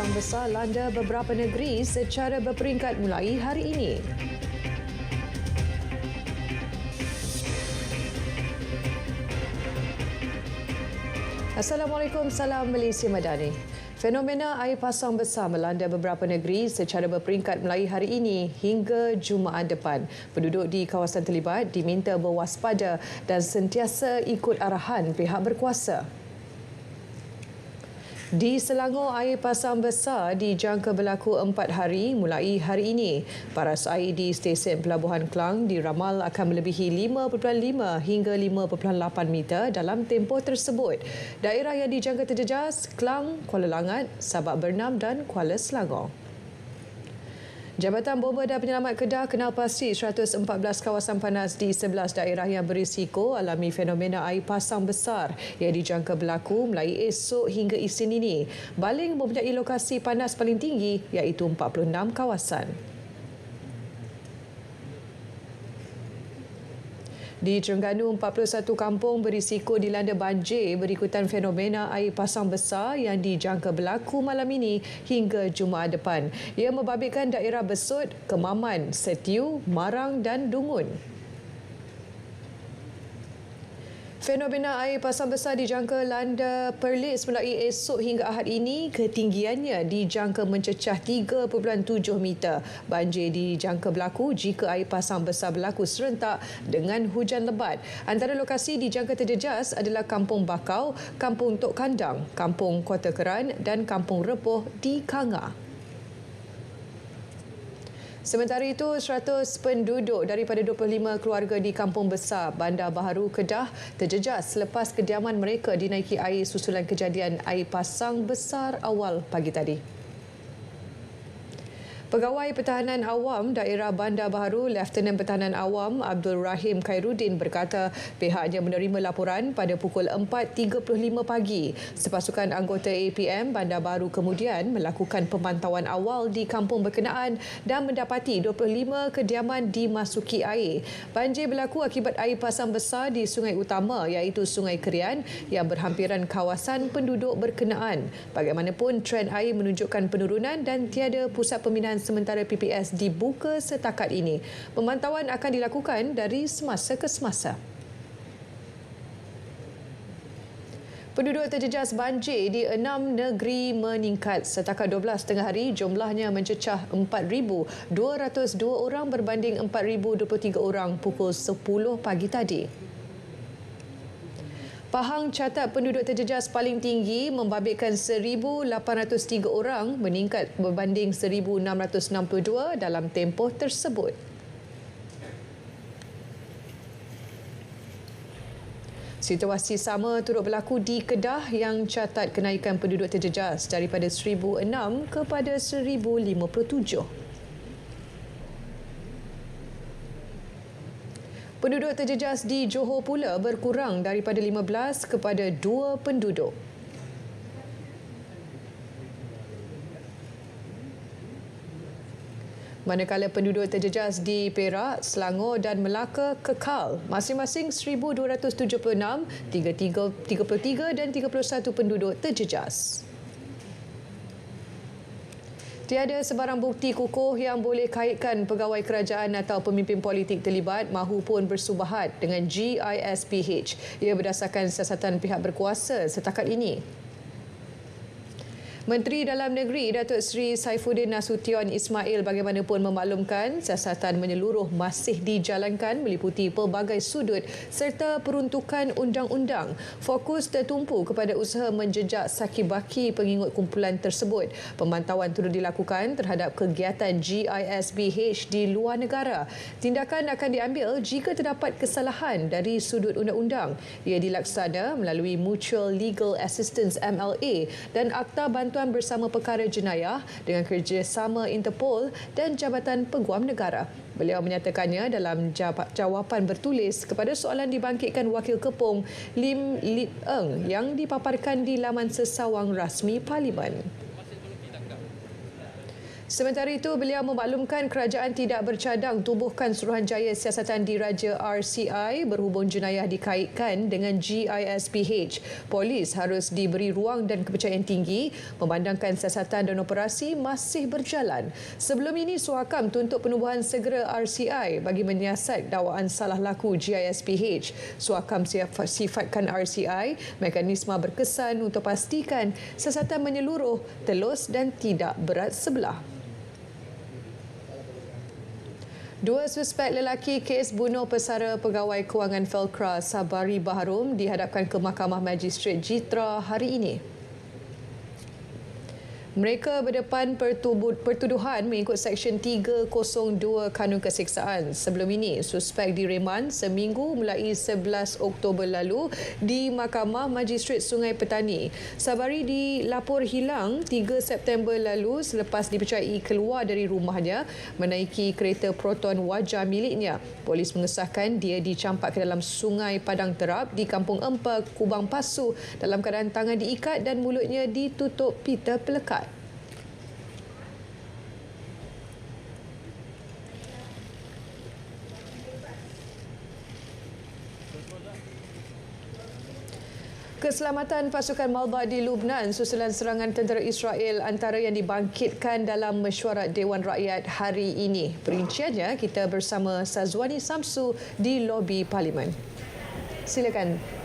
pasang besar landa beberapa negeri secara berperingkat mulai hari ini. Assalamualaikum, salam Malaysia Madani. Fenomena air pasang besar melanda beberapa negeri secara berperingkat mulai hari ini hingga Jumaat depan. Penduduk di kawasan terlibat diminta berwaspada dan sentiasa ikut arahan pihak berkuasa. Di Selangor, air pasang besar dijangka berlaku 4 hari mulai hari ini. Paras air di stesen Pelabuhan Klang diramal akan melebihi 5.5 hingga 5.8 meter dalam tempoh tersebut. Daerah yang dijangka terjejas, Klang, Kuala Langat, Sabak Bernam dan Kuala Selangor. Jabatan Bomba dan Penyelamat Kedah kenal pasti 114 kawasan panas di 11 daerah yang berisiko alami fenomena air pasang besar yang dijangka berlaku mulai esok hingga Isnin ini. Baling mempunyai lokasi panas paling tinggi iaitu 46 kawasan. Di Terengganu, 41 kampung berisiko dilanda banjir berikutan fenomena air pasang besar yang dijangka berlaku malam ini hingga Jumaat depan. Ia membabitkan daerah Besut, Kemaman, Setiu, Marang dan Dungun. Fenomena air pasang besar dijangka landa Perlis mulai esok hingga Ahad ini. Ketinggiannya dijangka mencecah 3.7 meter. Banjir dijangka berlaku jika air pasang besar berlaku serentak dengan hujan lebat. Antara lokasi dijangka terjejas adalah Kampung Bakau, Kampung Tok Kandang, Kampung Kota Keran dan Kampung Repoh di Kanga. Sementara itu, 100 penduduk daripada 25 keluarga di Kampung Besar, Bandar Baharu, Kedah terjejas selepas kediaman mereka dinaiki air susulan kejadian air pasang besar awal pagi tadi. Pegawai Pertahanan Awam Daerah Bandar Baharu, Lieutenant Pertahanan Awam Abdul Rahim Khairuddin berkata pihaknya menerima laporan pada pukul 4.35 pagi. Sepasukan anggota APM Bandar Baharu kemudian melakukan pemantauan awal di kampung berkenaan dan mendapati 25 kediaman dimasuki air. Banjir berlaku akibat air pasang besar di sungai utama iaitu Sungai Kerian yang berhampiran kawasan penduduk berkenaan. Bagaimanapun, trend air menunjukkan penurunan dan tiada pusat pembinaan sementara PPS dibuka setakat ini. Pemantauan akan dilakukan dari semasa ke semasa. Penduduk terjejas banjir di 6 negeri meningkat. Setakat 12 tengah hari, jumlahnya mencecah 4,202 orang berbanding 4,023 orang pukul 10 pagi tadi. Pahang catat penduduk terjejas paling tinggi membabitkan 1,803 orang meningkat berbanding 1,662 dalam tempoh tersebut. Situasi sama turut berlaku di Kedah yang catat kenaikan penduduk terjejas daripada 1,006 kepada 1,057. Penduduk terjejas di Johor pula berkurang daripada 15 kepada 2 penduduk. Manakala penduduk terjejas di Perak, Selangor dan Melaka kekal masing-masing 1,276, 33 dan 31 penduduk terjejas. Tiada sebarang bukti kukuh yang boleh kaitkan pegawai kerajaan atau pemimpin politik terlibat mahupun bersubahat dengan GISPH. Ia berdasarkan siasatan pihak berkuasa setakat ini. Menteri Dalam Negeri Datuk Seri Saifuddin Nasution Ismail bagaimanapun memaklumkan siasatan menyeluruh masih dijalankan meliputi pelbagai sudut serta peruntukan undang-undang. Fokus tertumpu kepada usaha menjejak saki-baki pengikut kumpulan tersebut. Pemantauan turut dilakukan terhadap kegiatan GISPH di luar negara. Tindakan akan diambil jika terdapat kesalahan dari sudut undang-undang. Ia dilaksana melalui Mutual Legal Assistance MLA dan Akta Bantuan Bersama Perkara Jenayah dengan kerjasama Interpol dan Jabatan Peguam Negara. Beliau menyatakannya dalam jawapan bertulis kepada soalan dibangkitkan Wakil Kepong Lim Lip Eng yang dipaparkan di laman sesawang rasmi Parlimen. Sementara itu, beliau memaklumkan kerajaan tidak bercadang tubuhkan Suruhanjaya Siasatan Diraja RCI berhubung jenayah dikaitkan dengan GISPH. Polis harus diberi ruang dan kepercayaan tinggi memandangkan siasatan dan operasi masih berjalan. Sebelum ini, Suhakam tuntut penubuhan segera RCI bagi menyiasat dakwaan salah laku GISPH. Suhakam sifatkan RCI mekanisme berkesan untuk pastikan siasatan menyeluruh, telus dan tidak berat sebelah. Dua suspek lelaki kes bunuh pesara pegawai kewangan Felcra Sabari Baharum dihadapkan ke Mahkamah Magistrate Jitra hari ini. Mereka berdepan pertuduhan mengikut Seksyen 302 Kanun Keseksaan. Sebelum ini, suspek direman seminggu mulai 11 Oktober lalu di Mahkamah Magistrate Sungai Petani. Sabari dilapor hilang 3 September lalu selepas dipercayai keluar dari rumahnya menaiki kereta Proton Wajah miliknya. Polis mengesahkan dia dicampak ke dalam Sungai Padang Terap di Kampung Empa, Kubang Pasu dalam keadaan tangan diikat dan mulutnya ditutup pita pelekat. Keselamatan pasukan Malba di Lubnan susulan serangan tentera Israel antara yang dibangkitkan dalam mesyuarat Dewan Rakyat hari ini. Perinciannya kita bersama Sazwani Samsu di lobi Parlimen. Silakan.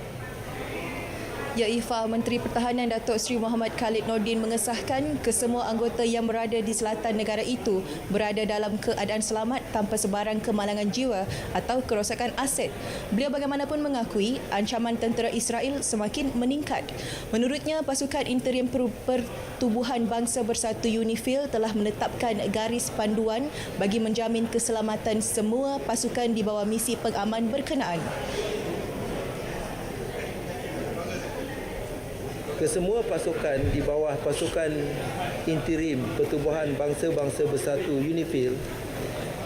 Ya, Ifa, Menteri Pertahanan Datuk Seri Muhammad Khalid Nordin mengesahkan kesemua anggota yang berada di selatan negara itu berada dalam keadaan selamat tanpa sebarang kemalangan jiwa atau kerosakan aset. Beliau bagaimanapun mengakui ancaman tentera Israel semakin meningkat. Menurutnya, pasukan interim Pertubuhan Bangsa Bersatu UNIFIL telah menetapkan garis panduan bagi menjamin keselamatan semua pasukan di bawah misi pengaman berkenaan. Kesemua pasukan di bawah pasukan interim Pertubuhan Bangsa-Bangsa Bersatu UNIFIL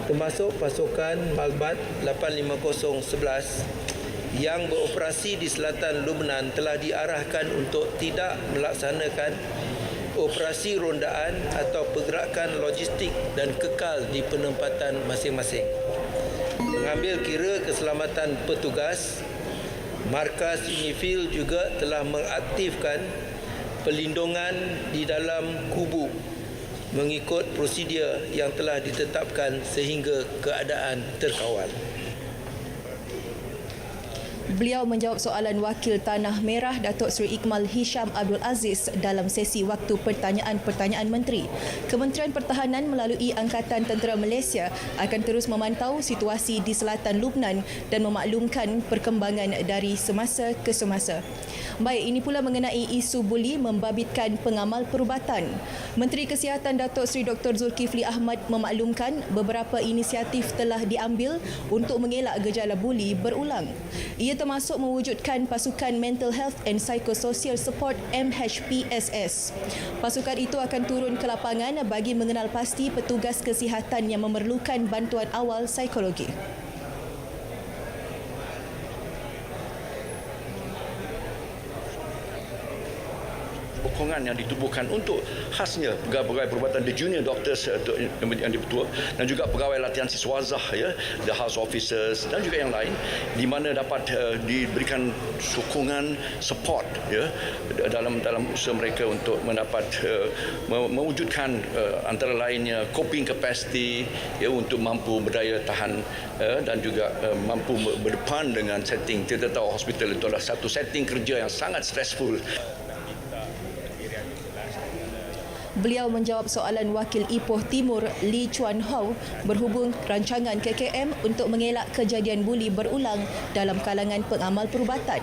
termasuk pasukan Malbat 85011 yang beroperasi di selatan Lubnan telah diarahkan untuk tidak melaksanakan operasi rondaan atau pergerakan logistik dan kekal di penempatan masing-masing. Mengambil kira keselamatan petugas, Markas UNIFIL juga telah mengaktifkan pelindungan di dalam kubu mengikut prosedur yang telah ditetapkan sehingga keadaan terkawal. Beliau menjawab soalan Wakil Tanah Merah Datuk Seri Ikmal Hisham Abdul Aziz dalam sesi waktu pertanyaan-pertanyaan menteri. Kementerian Pertahanan melalui Angkatan Tentera Malaysia akan terus memantau situasi di selatan Lubnan dan memaklumkan perkembangan dari semasa ke semasa. Baik, ini pula mengenai isu buli membabitkan pengamal perubatan. Menteri Kesihatan Datuk Seri Dr. Zulkifli Ahmad memaklumkan beberapa inisiatif telah diambil untuk mengelak gejala buli berulang. Ia termasuk mewujudkan pasukan Mental Health and Psychosocial Support MHPSS. Pasukan itu akan turun ke lapangan bagi mengenal pasti petugas kesihatan yang memerlukan bantuan awal psikologi. Sokongan yang ditubuhkan untuk khasnya pegawai perubatan the junior doctors yang dipertua dan juga pegawai latihan siswazah, ya, the house officers dan juga yang lain, di mana dapat diberikan sokongan support, ya, dalam usaha mereka untuk mendapat mewujudkan antara lainnya coping capacity, ya, untuk mampu berdaya tahan dan juga mampu berdepan dengan setting. Kita tahu hospital itu adalah satu setting kerja yang sangat stressful. Beliau menjawab soalan Wakil Ipoh Timur Lee Chuan Hau berhubung rancangan KKM untuk mengelak kejadian buli berulang dalam kalangan pengamal perubatan.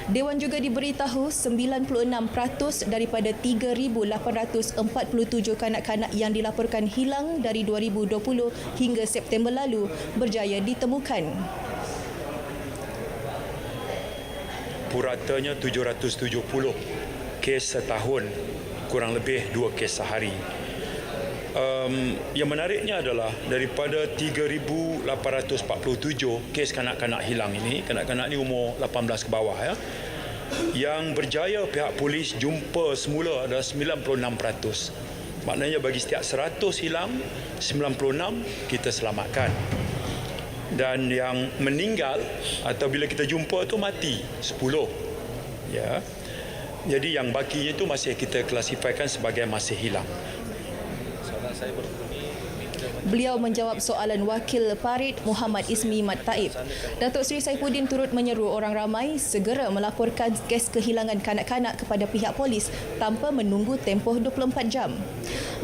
Dewan juga diberitahu 96% daripada 3,847 kanak-kanak yang dilaporkan hilang dari 2020 hingga September lalu berjaya ditemukan. Puratanya 770 kes setahun, kurang lebih 2 kes sehari. Yang menariknya adalah daripada 3,847 kes kanak-kanak hilang ini, kanak-kanak ini umur 18 ke bawah, ya, yang berjaya pihak polis jumpa semula adalah 96%. Maknanya bagi setiap 100 hilang, 96 kita selamatkan. Dan yang meninggal atau bila kita jumpa tu mati 10. Ya. Jadi yang baki itu masih kita klasifikasikan sebagai masih hilang. Beliau menjawab soalan Wakil Parit Muhammad Ismi Mat Taib. Datuk Seri Saifuddin turut menyeru orang ramai segera melaporkan kes kehilangan kanak-kanak kepada pihak polis tanpa menunggu tempoh 24 jam.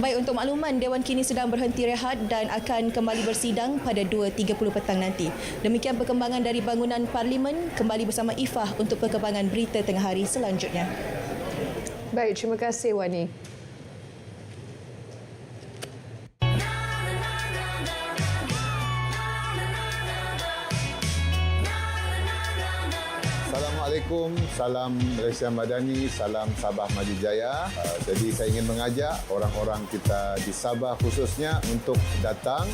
Baik, untuk makluman, Dewan kini sedang berhenti rehat dan akan kembali bersidang pada 2.30 petang nanti. Demikian perkembangan dari bangunan Parlimen. Kembali bersama Ifah untuk perkembangan berita tengah hari selanjutnya. Baik, terima kasih Wani. Assalamualaikum, salam Malaysia Madani, salam Sabah Maju Jaya. Jadi saya ingin mengajak orang-orang kita di Sabah khususnya untuk datang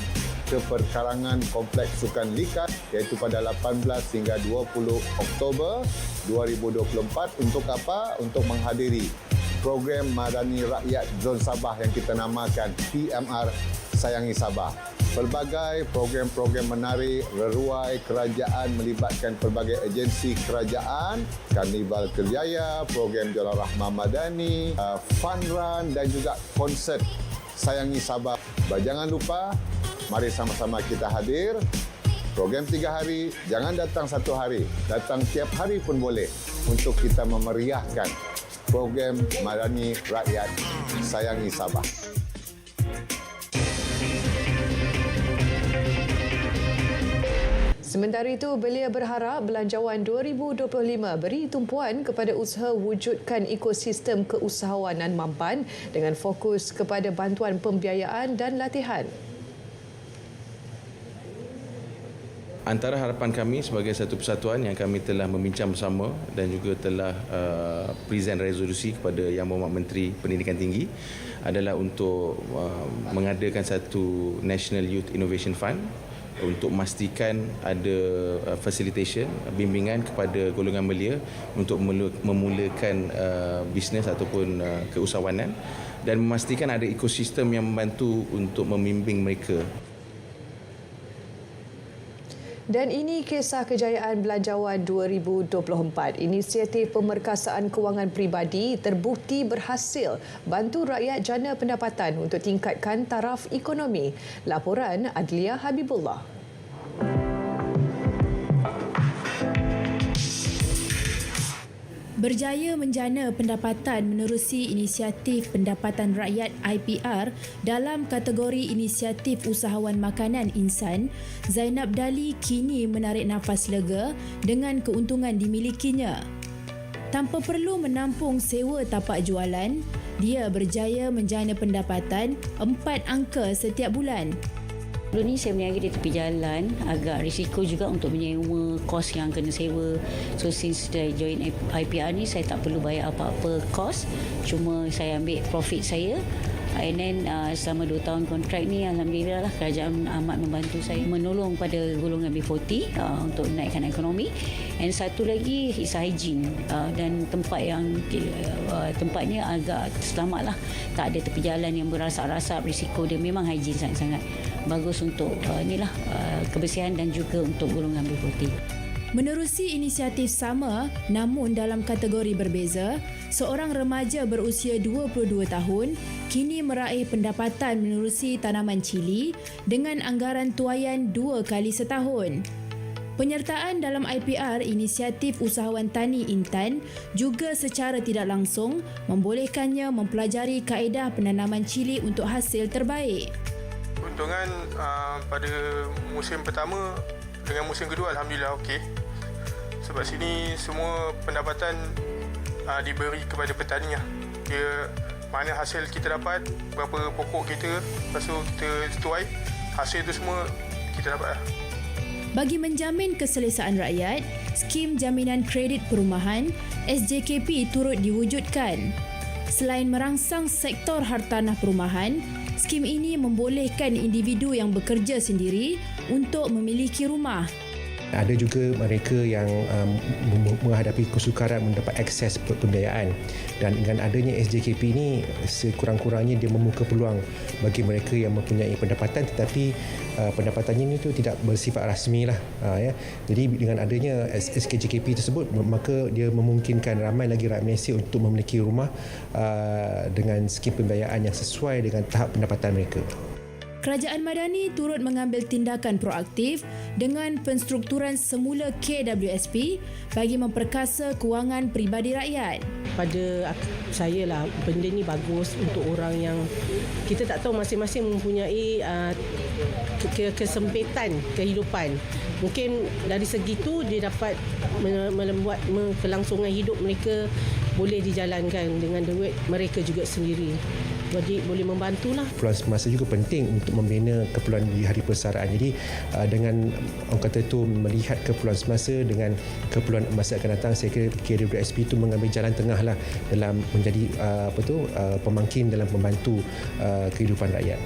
ke perkarangan Kompleks Sukan Likat iaitu pada 18 hingga 20 Oktober 2024 untuk apa? Untuk menghadiri program Madani Rakyat Zon Sabah yang kita namakan PMR Sayangi Sabah. Pelbagai program-program menarik, reruai kerajaan melibatkan pelbagai agensi kerajaan, Karnival Kerjaya, program Jualan Rahmah Madani, fun run dan juga konsert Sayangi Sabah. Jangan lupa, mari sama-sama kita hadir. Program 3 hari, jangan datang 1 hari, datang tiap hari pun boleh untuk kita memeriahkan program Madani Rakyat Sayangi Sabah. Sementara itu, belia berharap Belanjawan 2025 beri tumpuan kepada usaha wujudkan ekosistem keusahawanan mampan dengan fokus kepada bantuan pembiayaan dan latihan. Antara harapan kami sebagai satu persatuan yang kami telah membincang bersama dan juga telah present resolusi kepada Yang Berhormat Menteri Pendidikan Tinggi adalah untuk mengadakan satu National Youth Innovation Fund untuk memastikan ada facilitation, bimbingan kepada golongan belia untuk memulakan bisnes ataupun keusahawanan dan memastikan ada ekosistem yang membantu untuk membimbing mereka. Dan ini kisah kejayaan Belanjawan 2024. Inisiatif pemerkasaan kewangan peribadi terbukti berhasil bantu rakyat jana pendapatan untuk tingkatkan taraf ekonomi. Laporan Adlia Habibullah. Berjaya menjana pendapatan menerusi inisiatif pendapatan rakyat IPR dalam kategori inisiatif usahawan makanan insan, Zainab Dali kini menarik nafas lega dengan keuntungan dimilikinya. Tanpa perlu menampung sewa tapak jualan, dia berjaya menjana pendapatan 4 angka setiap bulan. Dulu ni saya berniaga di tepi jalan, agak risiko juga untuk menyewa kos yang kena sewa. So since saya join IPR ni, saya tak perlu bayar apa-apa kos. Cuma saya ambil profit saya. And then selama 2 tahun kontrak ni, alhamdulillah lah kerajaan amat membantu saya menolong pada golongan B40 untuk naikkan ekonomi. And satu lagi is hygiene dan tempat yang tempatnya agak selamat lah. Tak ada tepi jalan yang berasap-rasap, risiko dia memang hygiene sangat-sangat. Bagus untuk kebersihan dan juga untuk golongan B40. Menerusi inisiatif sama namun dalam kategori berbeza, seorang remaja berusia 22 tahun kini meraih pendapatan menerusi tanaman cili dengan anggaran tuaian 2 kali setahun. Penyertaan dalam IPR Inisiatif Usahawan Tani Intan juga secara tidak langsung membolehkannya mempelajari kaedah penanaman cili untuk hasil terbaik. Keuntungan pada musim pertama dengan musim kedua alhamdulillah okey. Sebab sini semua pendapatan diberi kepada petani lah. Dia mana hasil kita dapat, berapa pokok kita, lepas tu kita tuai, hasil tu semua kita dapat lah. Bagi menjamin keselesaan rakyat, skim jaminan kredit perumahan SJKP turut diwujudkan. Selain merangsang sektor hartanah perumahan, skim ini membolehkan individu yang bekerja sendiri untuk memiliki rumah. Ada juga mereka yang menghadapi kesukaran mendapat akses pembiayaan, dan dengan adanya SJKP ini sekurang-kurangnya dia membuka peluang bagi mereka yang mempunyai pendapatan tetapi pendapatannya itu tidak bersifat rasmi lah. Jadi dengan adanya SKJKP tersebut, maka dia memungkinkan ramai lagi rakyat Malaysia untuk memiliki rumah dengan skim pembiayaan yang sesuai dengan tahap pendapatan mereka. Kerajaan Madani turut mengambil tindakan proaktif dengan penstrukturan semula KWSP bagi memperkasa kewangan peribadi rakyat. Pada saya lah, benda ni bagus untuk orang yang kita tak tahu masing-masing mempunyai kesempitan kehidupan. Mungkin dari segi tu dia dapat membuat kelangsungan hidup mereka boleh dijalankan dengan duit mereka juga sendiri. Jadi boleh membantulah. Keperluan semasa juga penting untuk membina keperluan di hari persaraan. Jadi dengan orang kata itu melihat keperluan semasa dengan keperluan masa akan datang, saya kira KWSP itu mengambil jalan tengah lah dalam menjadi pemangkin dalam membantu kehidupan rakyat.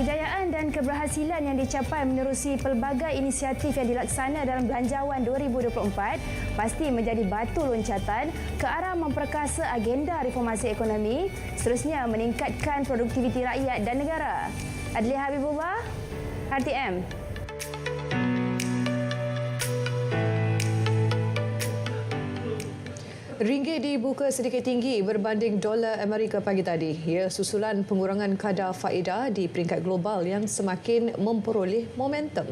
Kejayaan dan keberhasilan yang dicapai menerusi pelbagai inisiatif yang dilaksana dalam Belanjawan 2024 pasti menjadi batu loncatan ke arah memperkasa agenda reformasi ekonomi, seterusnya meningkatkan produktiviti rakyat dan negara. Adli Habibullah, RTM. Ringgit dibuka sedikit tinggi berbanding dolar Amerika pagi tadi. Ia susulan pengurangan kadar faedah di peringkat global yang semakin memperoleh momentum.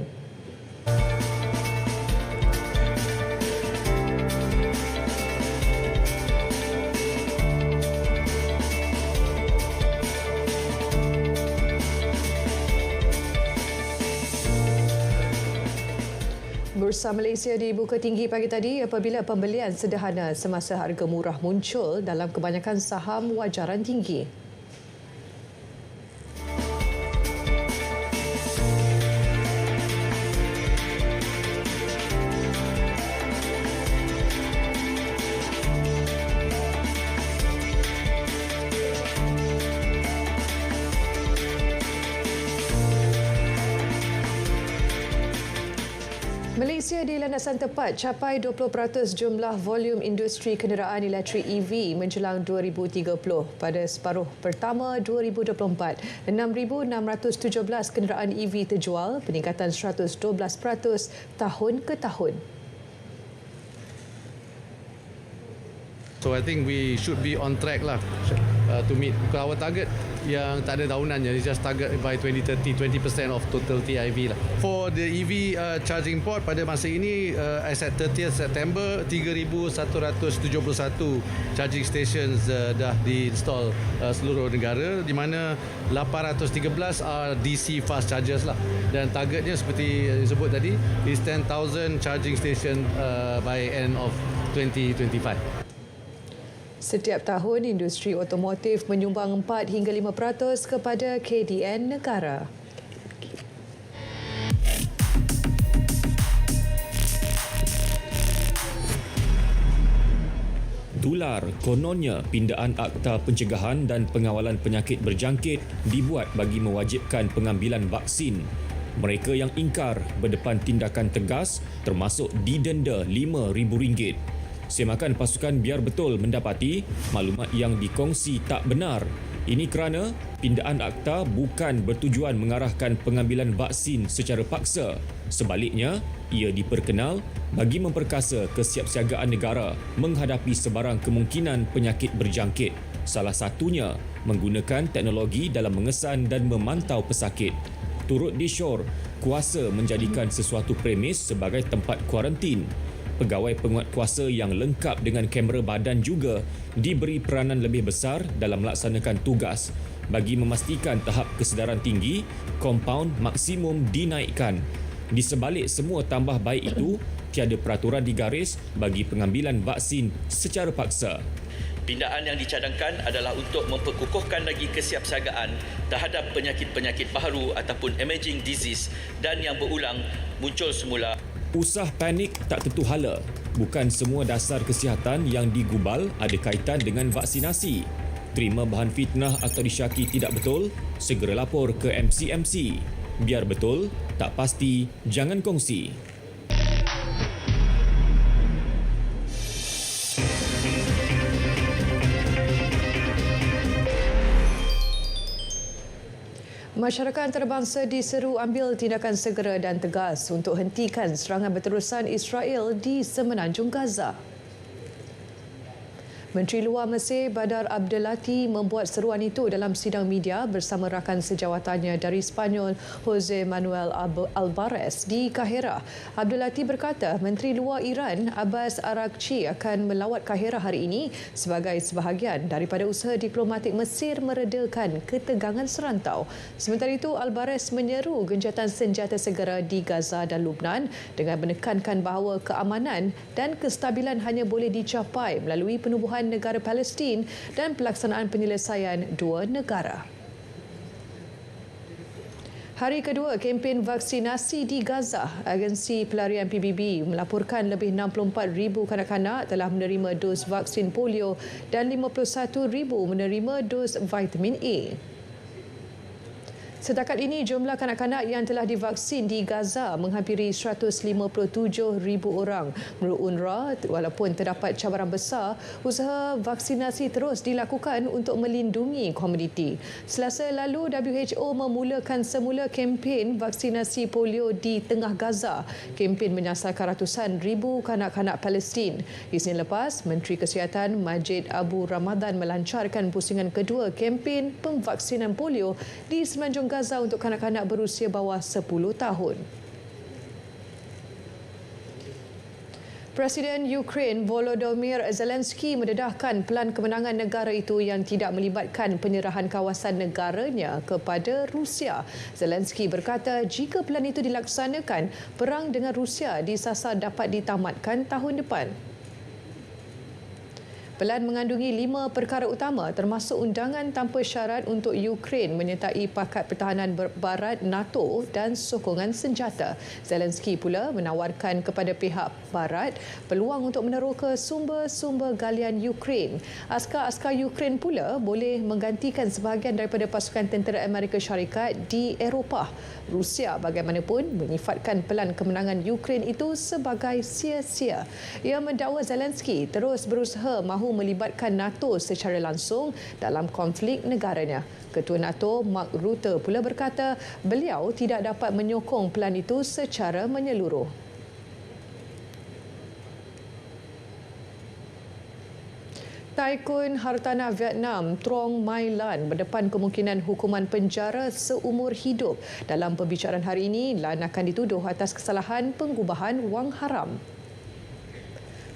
Bursa Malaysia dibuka tinggi pagi tadi apabila pembelian sederhana semasa harga murah muncul dalam kebanyakan saham wajaran tinggi. Malaysia di landasan tepat capai 20% jumlah volume industri kenderaan elektrik EV menjelang 2030. Pada separuh pertama 2024, 6,617 kenderaan EV terjual, peningkatan 112% tahun ke tahun. So I think we should be on track lah to meet our target yang tak ada tahunan, jadi just target by 2030 20% of total TIV lah. For the EV charging port pada masa ini as at 30th September 3,171 charging stations dah di-install seluruh negara, di mana 813 are DC fast chargers lah, dan targetnya seperti disebut tadi is 10,000 charging station by end of 2025. Setiap tahun, industri otomotif menyumbang 4 hingga 5% kepada KDN negara. Tular kononnya pindaan Akta Pencegahan dan Pengawalan Penyakit Berjangkit dibuat bagi mewajibkan pengambilan vaksin. Mereka yang ingkar berdepan tindakan tegas termasuk didenda RM5,000. Semakan pasukan Biar Betul mendapati maklumat yang dikongsi tak benar. Ini kerana pindaan akta bukan bertujuan mengarahkan pengambilan vaksin secara paksa. Sebaliknya, ia diperkenal bagi memperkasa kesiapsiagaan negara menghadapi sebarang kemungkinan penyakit berjangkit. Salah satunya menggunakan teknologi dalam mengesan dan memantau pesakit. Turut disyur, kuasa menjadikan sesuatu premis sebagai tempat kuarantin. Pegawai penguatkuasa yang lengkap dengan kamera badan juga diberi peranan lebih besar dalam melaksanakan tugas bagi memastikan tahap kesedaran tinggi, kompaun maksimum dinaikkan. Di sebalik semua tambah baik itu, tiada peraturan digaris bagi pengambilan vaksin secara paksa. Pindaan yang dicadangkan adalah untuk memperkukuhkan lagi kesiapsiagaan terhadap penyakit-penyakit baharu ataupun emerging disease dan yang berulang muncul semula. Usah panik tak tentu hala. Bukan semua dasar kesihatan yang digubal ada kaitan dengan vaksinasi. Terima bahan fitnah atau disyaki tidak betul, segera lapor ke MCMC. Biar Betul, Tak pasti, jangan kongsi. Masyarakat antarabangsa diseru ambil tindakan segera dan tegas untuk hentikan serangan berterusan Israel di Semenanjung Gaza. Menteri Luar Mesir Badar Abdelati membuat seruan itu dalam sidang media bersama rakan sejawatannya dari Spanyol Jose Manuel Alvarez di Kahira. Abdelati berkata Menteri Luar Iran Abbas Araghchi akan melawat Kahira hari ini sebagai sebahagian daripada usaha diplomatik Mesir meredakan ketegangan serantau. Sementara itu, Alvarez menyeru gencatan senjata segera di Gaza dan Lubnan dengan menekankan bahawa keamanan dan kestabilan hanya boleh dicapai melalui penubuhan negara Palestin dan pelaksanaan penyelesaian dua negara. Hari kedua kempen vaksinasi di Gaza, agensi pelarian PBB melaporkan lebih 64,000 kanak-kanak telah menerima dos vaksin polio dan 51,000 menerima dos vitamin A. Setakat ini, jumlah kanak-kanak yang telah divaksin di Gaza menghampiri 157,000 orang. Menurut UNRWA, walaupun terdapat cabaran besar, usaha vaksinasi terus dilakukan untuk melindungi komuniti. Selasa lalu, WHO memulakan semula kempen vaksinasi polio di tengah Gaza. Kempen menyasarkan ratusan ribu kanak-kanak Palestin. Isnin lepas, Menteri Kesihatan Majid Abu Ramadan melancarkan pusingan kedua kempen pemvaksinan polio di Semenanjung Gaza untuk kanak-kanak berusia bawah 10 tahun. Presiden Ukraine Volodymyr Zelensky mendedahkan pelan kemenangan negara itu yang tidak melibatkan penyerahan kawasan negaranya kepada Rusia. Zelensky berkata jika pelan itu dilaksanakan, perang dengan Rusia disasar dapat ditamatkan tahun depan. Pelan mengandungi 5 perkara utama termasuk undangan tanpa syarat untuk Ukraine menyertai Pakat Pertahanan Barat NATO dan sokongan senjata. Zelensky pula menawarkan kepada pihak Barat peluang untuk meneroka sumber-sumber galian Ukraine. Askar-askar Ukraine pula boleh menggantikan sebahagian daripada pasukan tentera Amerika Syarikat di Eropah. Rusia bagaimanapun menyifatkan pelan kemenangan Ukraine itu sebagai sia-sia. Ia mendakwa Zelensky terus berusaha mahu melibatkan NATO secara langsung dalam konflik negaranya. Ketua NATO Mark Rutte pula berkata beliau tidak dapat menyokong pelan itu secara menyeluruh. Taikun hartanah Vietnam Trong My Lan berdepan kemungkinan hukuman penjara seumur hidup. Dalam pembicaraan hari ini, Lan akan dituduh atas kesalahan pengubahan wang haram.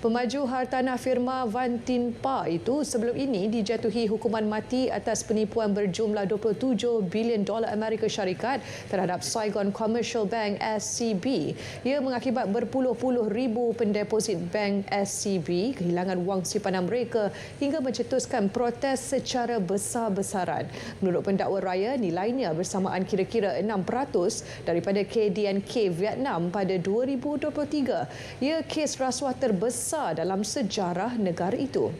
Pemaju hartanah firma Van Tin Pa itu sebelum ini dijatuhi hukuman mati atas penipuan berjumlah 27 bilion dolar Amerika Syarikat terhadap Saigon Commercial Bank SCB. Ia mengakibat berpuluh-puluh ribu pendeposit bank SCB kehilangan wang simpanan mereka hingga mencetuskan protes secara besar-besaran. Menurut pendakwa raya, nilainya bersamaan kira-kira 6% daripada KDNK Vietnam pada 2023. Ia kes rasuah terbesar dalam sejarah negara itu.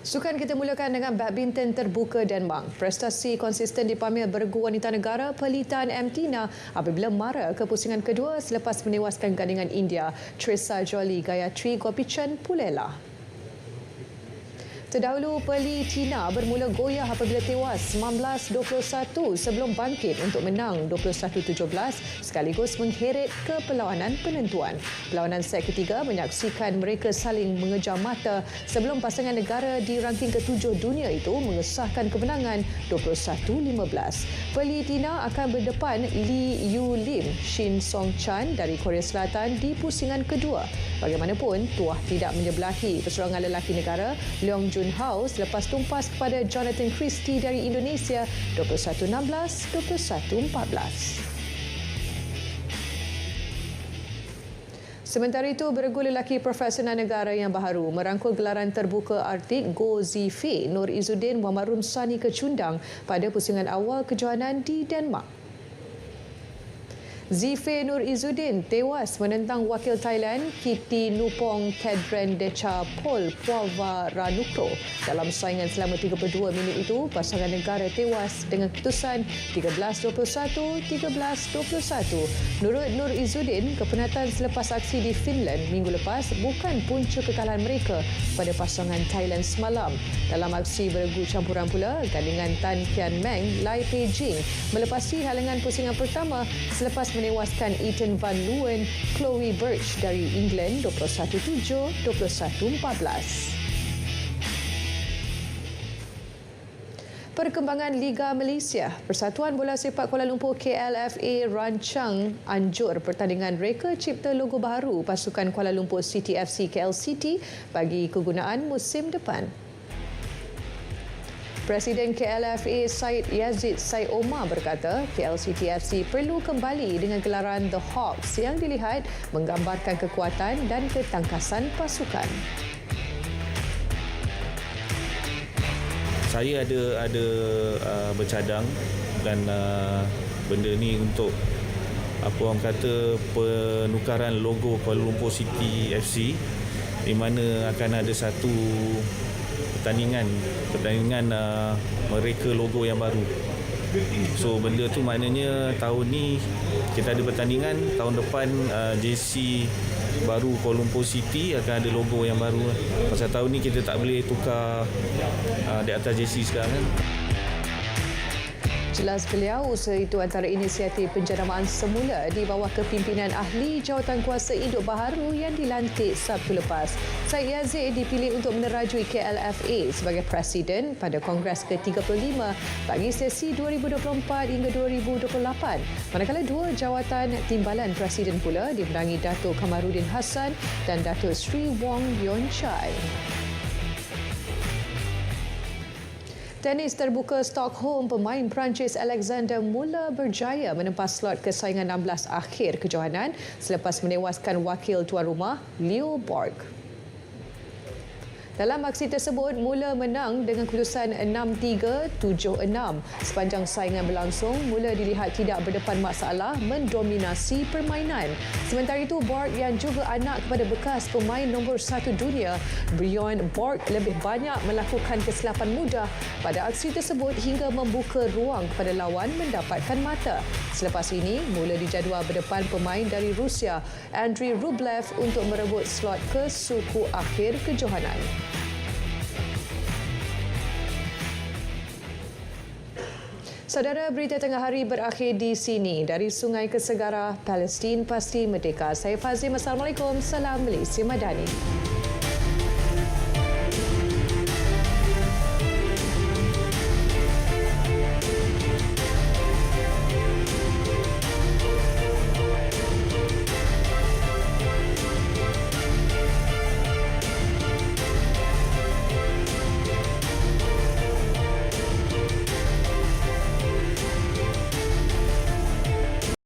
Sukan kita mulakan dengan badminton terbuka Denmark. Prestasi konsisten dipamer bergu wanita negara Pelita Mtina apabila mara ke pusingan kedua selepas menewaskan gandingan India Trisa Jolie Gayatri Gopichan Pulela. Terdahulu, Pelita bermula goyah apabila tewas 19-21 sebelum bangkit untuk menang 21-17 sekaligus mengheret ke perlawanan penentuan. Perlawanan set ketiga menyaksikan mereka saling mengejar mata sebelum pasangan negara di ranking ke-7 dunia itu mengesahkan kemenangan 21-15. Pelita akan berdepan Lee Yu Lim, Shin Song Chan dari Korea Selatan di pusingan kedua. Bagaimanapun, tuah tidak menyebelahi perseorangan lelaki negara Leong Jun Hao selepas tumpas kepada Jonathan Christie dari Indonesia 21-16, 21-14. Sementara itu, beregu lelaki profesional negara yang baharu merangkul gelaran terbuka Arctic Go Zifei Nur Izzuddin Muhammad Rumsani kecundang pada pusingan awal kejohanan di Denmark. Zifir Nur Izzuddin tewas menentang wakil Thailand Kittinupong Thadran Dechapol Puavaranukroh. Dalam saingan selama 32 minit itu, pasangan negara tewas dengan keputusan 13-21, 13-21. Menurut Nur Izzuddin, kepenatan selepas aksi di Finland minggu lepas bukan punca kekalahan mereka pada pasangan Thailand semalam. Dalam aksi beregu campuran pula, gandingan Tan Kian Meng Lai Pei-jing melepasi halangan pusingan pertama selepas menewaskan Ethan Van Leeuwen Chloe Birch dari England 21-7, 21-14. Perkembangan Liga Malaysia, Persatuan Bola Sepak Kuala Lumpur KLFA rancang anjur pertandingan reka cipta logo baru pasukan Kuala Lumpur City FC KL City bagi kegunaan musim depan. Presiden KLFA Syed Yazid Syed Omar berkata KL City FC perlu kembali dengan gelaran The Hawks yang dilihat menggambarkan kekuatan dan ketangkasan pasukan. Saya ada bercadang dan benda ni untuk apa orang kata penukaran logo Kuala Lumpur City FC, di mana akan ada satu pertandingan mereka logo yang baru. So benda tu maknanya tahun ni kita ada pertandingan, tahun depan JC baru Kuala Lumpur City akan ada logo yang baru. Pasal tahun ni kita tak boleh tukar di atas JC sekarang kan. Jelas beliau, usaha itu antara inisiatif penjanamaan semula di bawah kepimpinan ahli jawatankuasa induk baharu yang dilantik Sabtu lepas. Syed Yazid dipilih untuk menerajui KLFA sebagai Presiden pada Kongres ke-35 bagi sesi 2024 hingga 2028. Manakala dua jawatan timbalan Presiden pula dimenangi Datuk Kamarudin Hassan dan Datuk Sri Wong Yon Chai. Tenis terbuka Stockholm, pemain Perancis Alexander mula berjaya menempas slot kesaingan 16 akhir kejohanan selepas menewaskan wakil tuan rumah Leo Borg. Dalam aksi tersebut, mula menang dengan keputusan 6-3, 7-6. Sepanjang saingan berlangsung, mula dilihat tidak berdepan masalah mendominasi permainan. Sementara itu, Borg yang juga anak kepada bekas pemain nombor 1 dunia, Bjorn Borg lebih banyak melakukan kesilapan mudah pada aksi tersebut hingga membuka ruang kepada lawan mendapatkan mata. Selepas ini, mula dijadual berdepan pemain dari Rusia, Andrei Rublev untuk merebut slot ke suku akhir kejohanan. Saudara, berita tengah hari berakhir di sini. Dari Sungai ke Segara, Palestin pasti merdeka. Saya Fazim. Assalamualaikum. Salam Malaysia Madani.